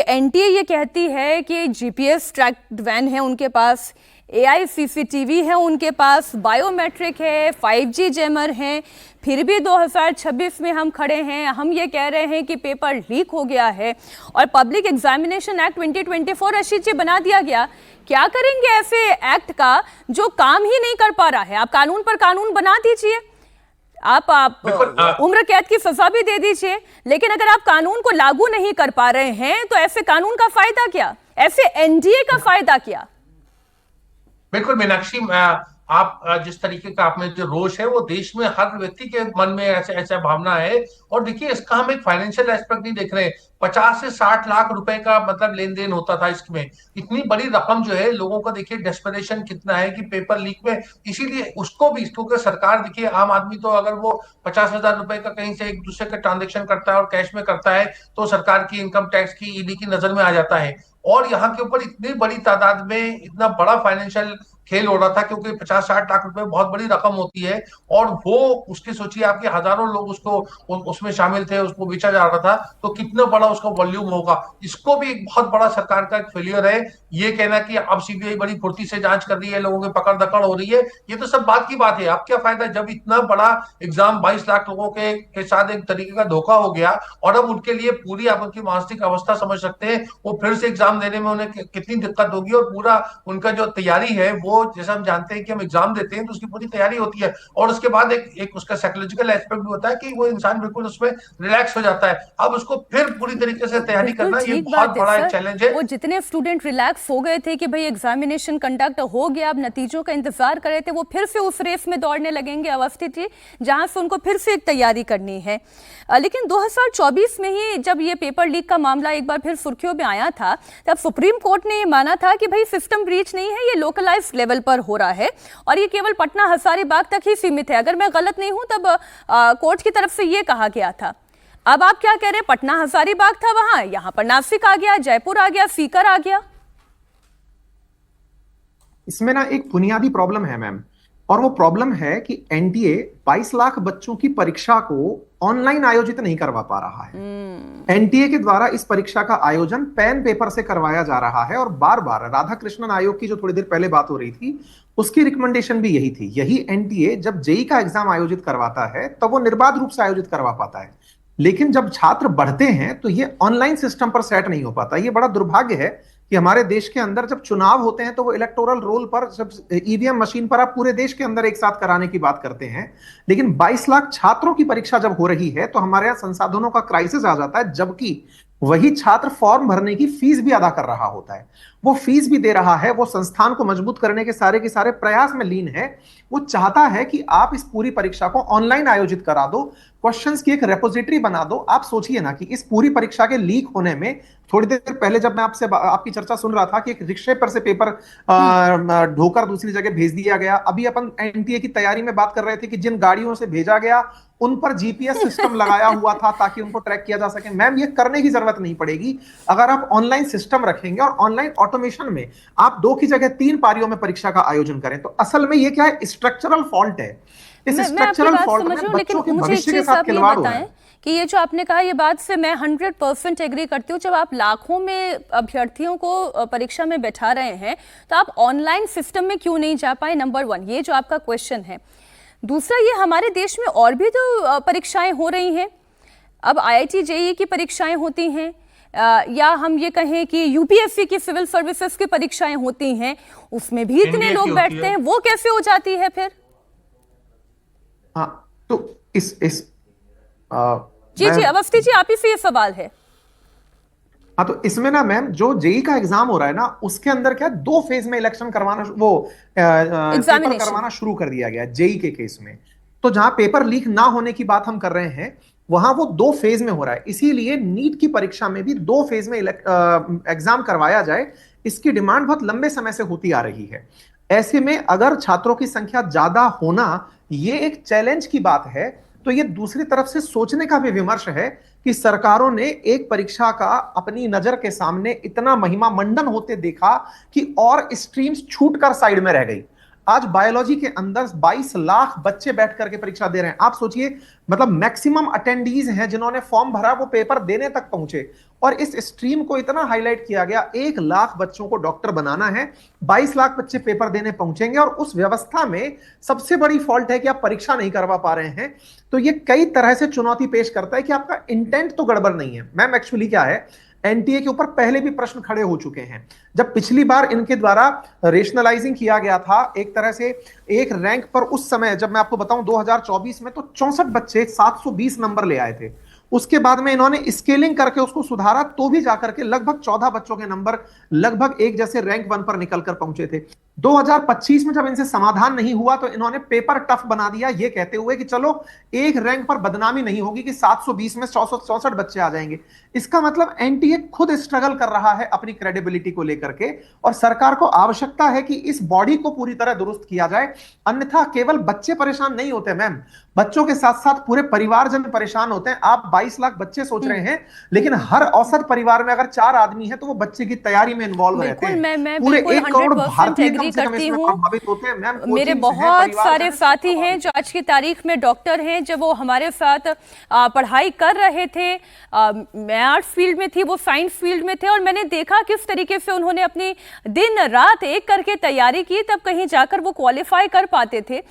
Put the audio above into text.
NTA ये कहती है कि जीपीएस ट्रैक्ड वैन है उनके पास, एआई सीसीटीवी है उनके पास, बायोमेट्रिक है, 5G जैमर है, फिर भी 2026 में हम खड़े हैं। हम ये कह रहे हैं कि पेपर लीक हो गया है और पब्लिक एग्जामिनेशन एक्ट 2024 रशीद जी बना दिया गया। क्या करेंगे ऐसे एक्ट का जो काम ही नहीं कर पा रहा है? आप कानून पर कानून बना दीजिए, आप उम्र कैद की सजा भी दे दीजिए, लेकिन अगर आप कानून को लागू नहीं कर पा रहे हैं तो ऐसे कानून का फायदा क्या, ऐसे एनडीए का फायदा क्या? बिल्कुल मीनाक्षी, आप जिस तरीके का आपने जो रोष है वो देश में हर व्यक्ति के मन में ऐसे ऐसा भावना है। और देखिए, इसका हम एक फाइनेंशियल एस्पेक्ट नहीं देख रहे। 50 से 60 लाख रुपए का मतलब लेन देन होता था इसमें। इतनी बड़ी रकम जो है, लोगों का देखिए डेस्परेशन कितना है कि पेपर लीक में, इसीलिए उसको भी, क्योंकि सरकार देखिए, आम आदमी तो अगर वो 50,000 रुपए का कहीं से एक दूसरे का ट्रांजेक्शन करता है और कैश में करता है तो सरकार की इनकम टैक्स की, ईडी की नजर में आ जाता है। और यहाँ के ऊपर इतनी बड़ी तादाद में इतना बड़ा फाइनेंशियल खेल हो रहा था, क्योंकि 50-60 लाख रुपए बहुत बड़ी रकम होती है। और वो, उसकी सोचिए, आपके हजारों लोग उसको उसमें शामिल थे, उसको बेचा जा रहा था, तो कितना बड़ा उसका वॉल्यूम होगा। इसको भी एक बहुत बड़ा सरकार का एक फेलियर है। ये कहना कि अब सीबीआई बड़ी फुर्ती से जांच कर रही है, लोगों की पकड़ दकड़ हो रही है, ये तो सब बात की बात है। अब क्या फायदा जब इतना बड़ा एग्जाम 22 लाख लोगों के साथ एक तरीके का धोखा हो गया। और अब उनके लिए पूरी, आप उनकी मानसिक अवस्था समझ सकते हैं, वो फिर से एग्जाम देने में उन्हें कितनी दिक्कत होगी। और पूरा उनका जो तैयारी है, वो जैसे हम जानते हैं कि हम एग्जाम देते हैं तो उसकी पूरी तैयारी होती है, और उसके बाद एक उसका साइकोलॉजिकल एस्पेक्ट भी होता है कि वो इंसान बिल्कुल उसमें रिलैक्स हो जाता है। अब उसको फिर पूरी तरीके से तैयारी बिल्कुल करना, ये ठीक बहुत बात है बड़ा एक सर। चैलेंज है। वो जितने स्टूडेंट रिलैक्स हो गए थे कि भाई एग्जामिनेशन कंडक्ट हो गया, अब नतीजों का इंतजार कर रहे थे, वो फिर से उस रेस में दौड़ने लगेंगे अवस्थित जी, जहां से उनको फिर से एक तैयारी करनी है। लेकिन 2024 में ही जब ये पेपर लीक का मामला एक बार फिर सुर्खियों में आया था, तब सुप्रीम कोर्ट ने ये माना था कि भाई सिस्टम ब्रीच नहीं है, ये लोकलाइज्ड लेवल पर हो रहा है और ये केवल पटना हजारीबाग तक ही सीमित है। अगर मैं गलत नहीं हूं तब कोर्ट की तरफ से ये कहा गया था। अब आप क्या कह रहे हैं? पटना हजारीबाग था वहां, यहां पर नासिक आ गया, जयपुर आ गया, सीकर आ गया। इसमें ना एक बुनियादी प्रॉब्लम है मैम, और वो प्रॉब्लम है कि एनटीए 22 लाख बच्चों की परीक्षा को ऑनलाइन आयोजित नहीं करवा पा रहा है। एनटीए के द्वारा इस परीक्षा का आयोजन पेन पेपर से करवाया जा रहा है, और बार बार राधाकृष्णन आयोग की जो थोड़ी देर पहले बात हो रही थी, उसकी रिकमेंडेशन भी यही थी। यही एनटीए जब जेई का एग्जाम आयोजित करवाता है तब वो निर्बाध रूप से आयोजित करवा पाता है, लेकिन जब छात्र बढ़ते हैं तो ये ऑनलाइन सिस्टम पर सेट नहीं हो पाता। ये बड़ा दुर्भाग्य है कि हमारे देश के अंदर जब चुनाव होते हैं तो वो इलेक्टोरल रोल पर, जब ईवीएम मशीन पर आप पूरे देश के अंदर एक साथ कराने की बात करते हैं, लेकिन 22 लाख छात्रों की परीक्षा जब हो रही है तो हमारे यहां संसाधनों का क्राइसिस आ जाता है। जबकि वही छात्र फॉर्म भरने की फीस भी अदा कर रहा होता है, वो फीस भी दे रहा है, वो संस्थान को मजबूत करने के सारे प्रयास में लीन है। वो चाहता है कि आप इस पूरी परीक्षा को ऑनलाइन आयोजित करा दो, क्वेश्चंस की एक रेपोजिटरी बना दो। आप सोचिए ना कि इस पूरी परीक्षा के लीक होने में, थोड़ी देर पहले जब मैं आपसे आपकी चर्चा सुन रहा था कि एक रिक्शे पर से पेपर ढोकर दूसरी जगह भेज दिया गया। अभी अपन एनटीए की तैयारी में बात कर रहे थे कि जिन गाड़ियों से भेजा गया उन पर जीपीएस सिस्टम लगाया हुआ था ताकि उनको ट्रैक किया जा सके। मैम, ये करने की जरूरत नहीं पड़ेगी अगर आप ऑनलाइन सिस्टम रखेंगे और ऑनलाइन ऑटोमेशन में आप 2 की जगह 3 पारियों में परीक्षा का आयोजन करें। तो असल में ये क्या है? स्ट्रक्चरल फॉल्ट है। इस स्ट्रक्चरल फॉल्ट में बच्चों के भविष्य के साथ खिलवाड़ हो रहा है। कि ये जो आपने कहा, ये बात से मैं 100% एग्री करती हूँ। जब आप लाखों में अभ्यर्थियों को परीक्षा में बैठा रहे हैं तो आप ऑनलाइन सिस्टम में क्यों नहीं जा पाए? नंबर 1 ये जो आपका क्वेश्चन है। दूसरा, ये हमारे देश में और भी तो परीक्षाएं हो रही हैं। अब आईआईटी जेईई की परीक्षाएं होती हैं, या हम ये कहें कि यूपीएससी की सिविल सर्विसेज की परीक्षाएं होती हैं, उसमें भी इतने लोग बैठते हैं, वो कैसे हो जाती है फिर? हाँ, तो जी अवस्थी जी, आप ही से ये सवाल है। हाँ, तो इसमें ना मैम, जो जेई का एग्जाम हो रहा है ना, उसके अंदर क्या 2 फेज में इलेक्शन करवाना, वो पेपर करवाना शुरू कर दिया गया जेई के केस में। तो जहां पेपर लीक ना होने की बात हम कर रहे हैं, वहां वो 2 फेज में हो रहा है। इसीलिए नीट की परीक्षा में भी 2 फेज में एग्जाम करवाया जाए, इसकी डिमांड बहुत लंबे समय से होती आ रही है। ऐसे में अगर छात्रों की संख्या ज्यादा होना ये एक चैलेंज की बात है, तो ये दूसरी तरफ से सोचने का भी विमर्श है कि सरकारों ने एक परीक्षा का अपनी नजर के सामने इतना महिमा मंडन होते देखा कि और स्ट्रीम्स छूटकर साइड में रह गई। आज बायोलॉजी के अंदर 22 लाख बच्चे बैठ करके परीक्षा दे रहे हैं। आप सोचिए, मतलब मैक्सिमम अटेंडीज हैं जिन्होंने फॉर्म भरा, वो पेपर देने तक पहुंचे। और इस स्ट्रीम को इतना हाईलाइट किया गया, 1 लाख बच्चों को डॉक्टर बनाना है, 22 लाख बच्चे पेपर देने पहुंचेंगे, और उस व्यवस्था में सबसे बड़ी फॉल्ट है कि आप परीक्षा नहीं करवा पा रहे हैं। तो ये कई तरह से चुनौती पेश करता है कि आपका इंटेंट तो गड़बड़ नहीं है। मैम एक्चुअली क्या है, एनटीए के ऊपर पहले भी प्रश्न खड़े हो चुके हैं। जब पिछली बार इनके द्वारा रेशनलाइजिंग किया गया था एक तरह से एक रैंक पर, उस समय जब मैं आपको बताऊं 2024 में, तो 64 बच्चे 720 नंबर ले आए थे। उसके बाद में इन्होंने स्केलिंग करके उसको सुधारा, तो भी जाकर के लगभग 14 बच्चों के नंबर लगभग एक जैसे रैंक 1 पर निकल कर पहुंचे थे। 2025 में जब इनसे समाधान नहीं हुआ तो इन्होंने पेपर टफ बना दिया, ये कहते हुए कि चलो एक रैंक पर बदनामी नहीं होगी कि 720 में 64 बच्चे आ जाएंगे। इसका मतलब एनटीए खुद स्ट्रगल कर रहा है अपनी क्रेडिबिलिटी को लेकर के, और सरकार को आवश्यकता है कि इस बॉडी को पूरी तरह दुरुस्त किया जाए। अन्यथा केवल बच्चे परेशान नहीं होते मैम, बच्चों के साथ साथ पूरे परिवारजन परेशान होते हैं। आप 22 लाख बच्चे सोच रहे हैं, लेकिन हर औसत परिवार में अगर 4 आदमी है तो वो बच्चे की तैयारी में इन्वॉल्व रहते हैं। पूरे 1 करोड़ भारतीय कम से कम इसमें प्रभावित होते हैं मैम। मेरे बहुत सारे साथी हैं जो आज की तारीख में डॉक्टर हैं, जब वो हमारे साथ पढ़ाई कर रहे थे, मैं आर्ट्स फील्ड में थी, वो साइंस फील्ड में थे, और मैंने देखा किस तरीके से उन्होंने अपनी दिन रात एक करके तैयारी की, तब कहीं जाकर वो क्वालिफाई कर पाते थे।